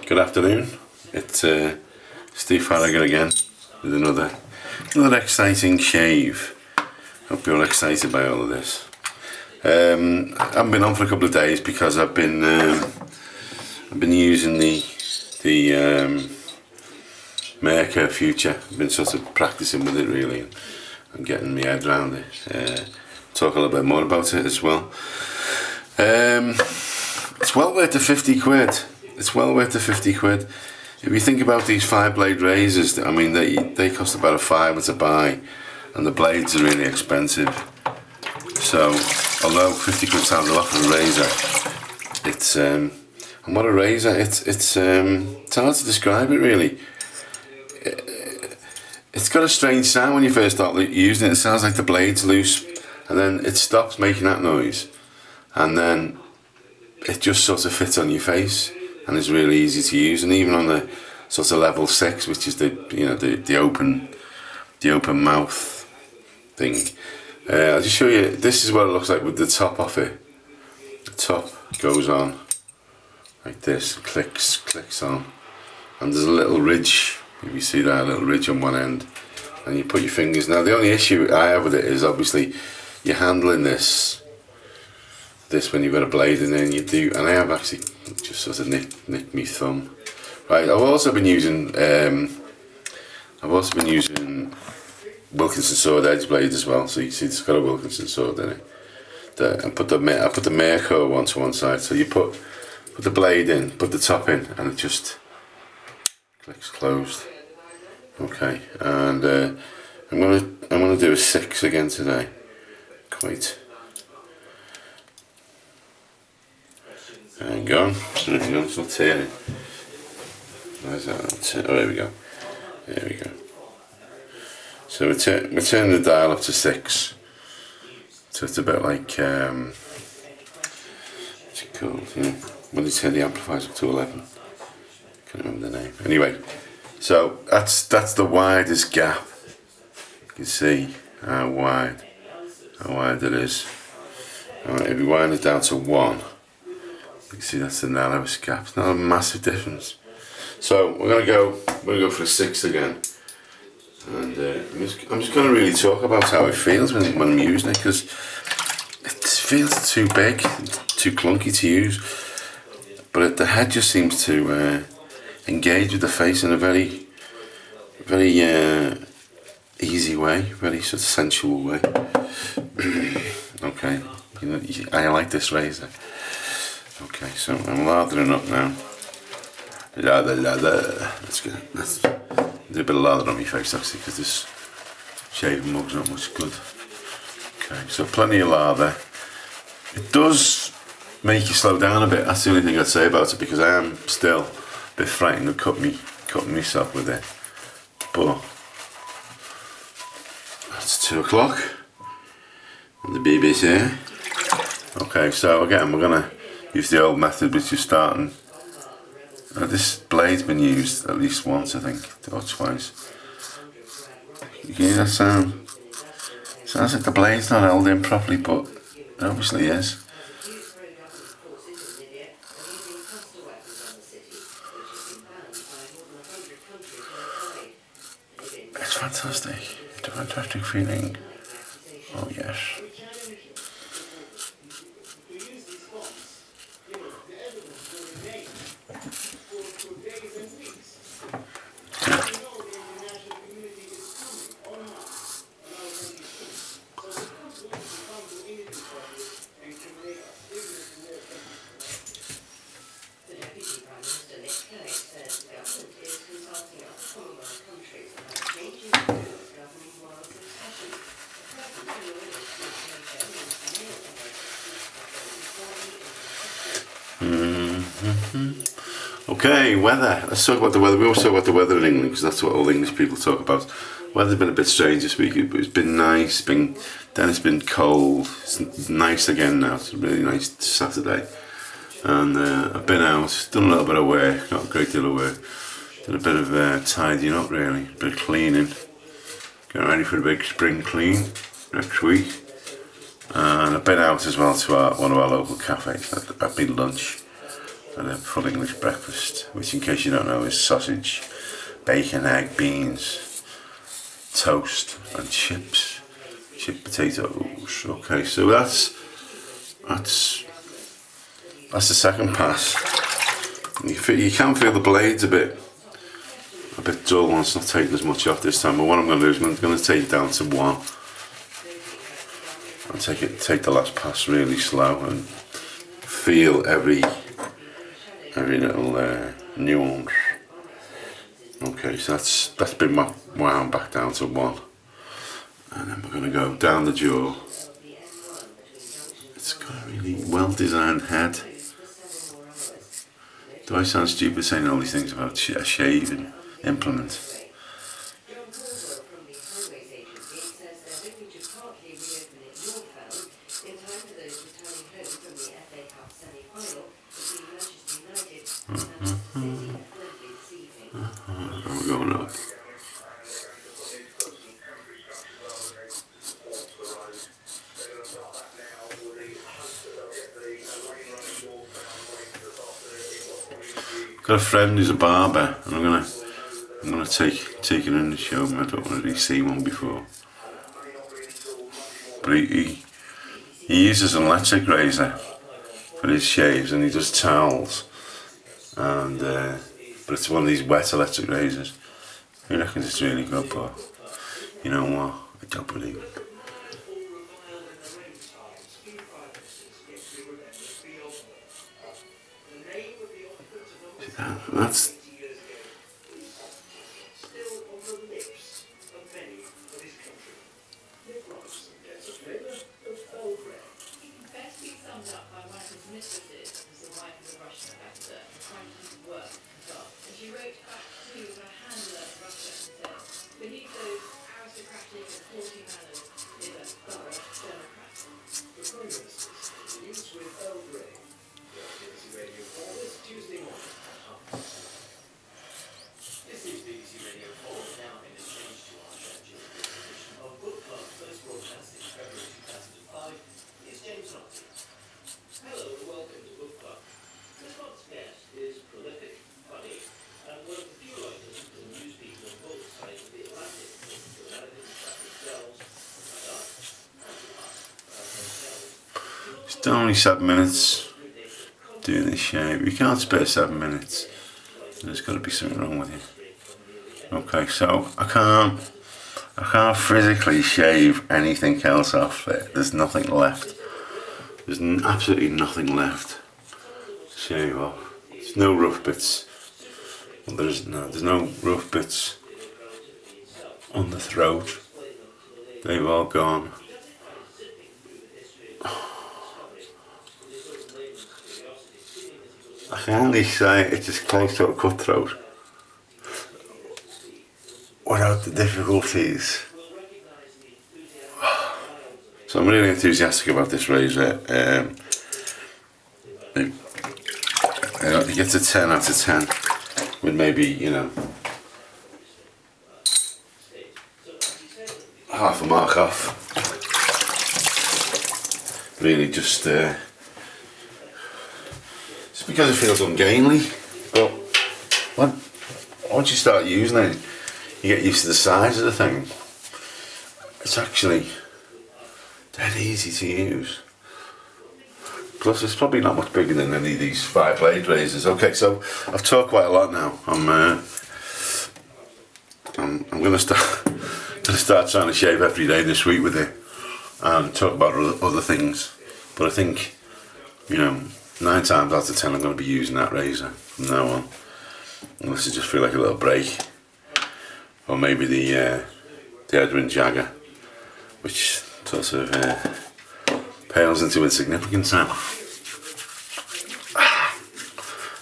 Good afternoon. It's Steve Farragut again with another exciting shave. Hope you're excited by all of this. I haven't been on for a couple of days because I've been using the Merkur futur. I've been sort of practicing with it really and getting my head around it. Talk a little bit more about it as well. It's well worth the 50 quid. It's well worth the 50 quid. If you think about these 5-blade razors, I mean they cost about a fiver to buy, and the blades are really expensive. So although 50 quid sounds a lot for a razor, it's and what a razor, it's hard to describe it really. It's got a strange sound when you first start using it. It sounds like the blade's loose, and then it stops making that noise, and then it just sort of fits on your face and is really easy to use. And even on the sort of level 6, which is the open mouth thing, I'll just show you. This is what it looks like with the top off it. The top goes on like this, clicks on, and there's a little ridge. If you see that, a little ridge on one end, and you put your fingers. Now the only issue I have with it is obviously you're handling this when you've got a blade in there, and you do, and I have actually just sort of nicked my thumb. Right, I've also been using Wilkinson sword edge blade as well. So you can see it's got a Wilkinson sword in it. I put the Merkur one to one side. So you put the blade in, put the top in, and it just clicks closed. Okay, and I'm gonna do a 6 again today. Quite. Hang on, it's not tearing. Where's that? Oh, there we go. There we go. So we're turning the dial up to 6. So it's a bit like what's it called? When you turn the amplifiers up to 11. Can't remember the name. Anyway, so that's the widest gap. You can see how wide it is. Alright, if we wind it down to 1. You can see that's the narrowest gap. It's not a massive difference. So we're gonna go for a 6 again, and I'm just gonna really talk about how it feels when I'm using it, because it feels too big, too clunky to use, but the head just seems to engage with the face in a very, very easy way, very sort of sensual way. Okay, I like this razor. Okay, so I'm lathering up now. Let's do a bit of lather on my face actually, because this shaving mug's not much good. Okay, so plenty of lather. It does make you slow down a bit. That's the only thing I'd say about it, because I am still a bit frightened of cutting myself with it. But it's 2 o'clock and the baby's here. Okay, so again we're gonna use the old method, which is starting. This blade's been used at least once, I think, or twice. You can hear that sound? Sounds like the blade's not held in properly, but it obviously is. It's fantastic. It's a fantastic feeling. Oh yes. Okay, weather. Let's talk about the weather. We always talk about the weather in England because that's what all English people talk about. Weather's been a bit strange this week. It's been nice. Then it's been cold. It's nice again now. It's a really nice Saturday. And I've been out, done a little bit of work, not a great deal of work. Did a bit of tidying up really, a bit of cleaning. Getting ready for the big spring clean next week. And I've been out as well to one of our local cafes. I've been lunch. and a full English breakfast, which in case you don't know is sausage, bacon, egg, beans, toast and chips, chipped potatoes. Okay, so that's the second pass. You can feel the blades a bit dull, and it's not taking as much off this time, but what I'm going to do is I'm going to take it down to 1 and take the last pass really slow and feel every little nuance. Okay, so that's been wound back down to 1, and then we're going to go down the jaw. It's got a really well designed head. Do I sound stupid saying all these things about a shaving implement? We're going up. Got a friend who's a barber, and I'm gonna take it in and show him. I don't really see one before, but he uses an electric razor for his shaves, and he does towels, and but it's one of these wet electric razors. He reckons it's really good, but you know what? I don't believe it. That's only 7 minutes doing this shave. You can't spare 7 minutes. There's got to be something wrong with you. Okay, so I can't physically shave anything else off it. There's nothing left. There's absolutely nothing left to shave off. There's no rough bits. Well, there's no rough bits on the throat. They've all gone. I can only say it's as close to a cutthroat without the difficulties. So I'm really enthusiastic about this razor. It gets a 10 out of 10 with maybe, half a mark off. Really just it's because it feels ungainly, but once you start using it, you get used to the size of the thing. It's actually dead easy to use. Plus, it's probably not much bigger than any of these 5-blade razors. Okay, so I've talked quite a lot now. I'm gonna start trying to shave every day this week with it and talk about other things. But I think, 9 times out of 10 I'm going to be using that razor from now on, unless I just feel like a little break, or maybe the Edwin Jagger, which sort of pales into insignificance now.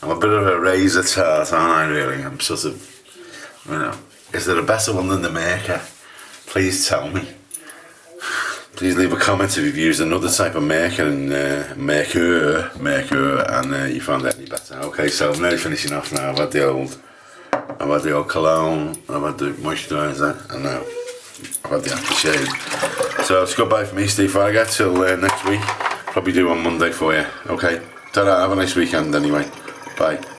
I'm a bit of a razor tart, aren't I, really? I'm sort of, is there a better one than the Merkur? Please tell me. Please leave a comment if you've used another type of Merkur and you found it any better. Okay, so I'm nearly finishing off now. I've had the old cologne, I've had the moisturiser, and now I've had the aftershave. So it's goodbye for me, Steve Farragut, till next week. Probably do on Monday for you. Okay, ta-ra, have a nice weekend anyway. Bye.